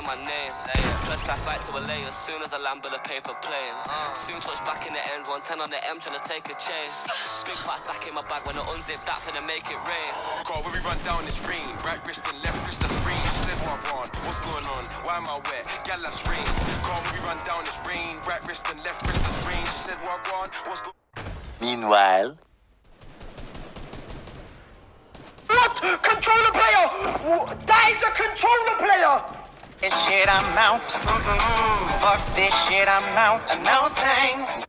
my name. First class flight to LA as soon as I land with a paper plane. Soon touch back in the ends, 110 on the M trying to take a chase. Big fat stack in my bag when I unzip that finna make it rain. Call when we run down the screen, right wrist and left wrist the screen. She said what I want, what's going on, why am I wet, gal that's rain. Call when we run down the screen, right wrist and left wrist the screen. She said what I want, what's going on. Meanwhile. What? Controller player! That is a controller player! This shit, I'm out. Fuck this shit, I'm out. No thanks.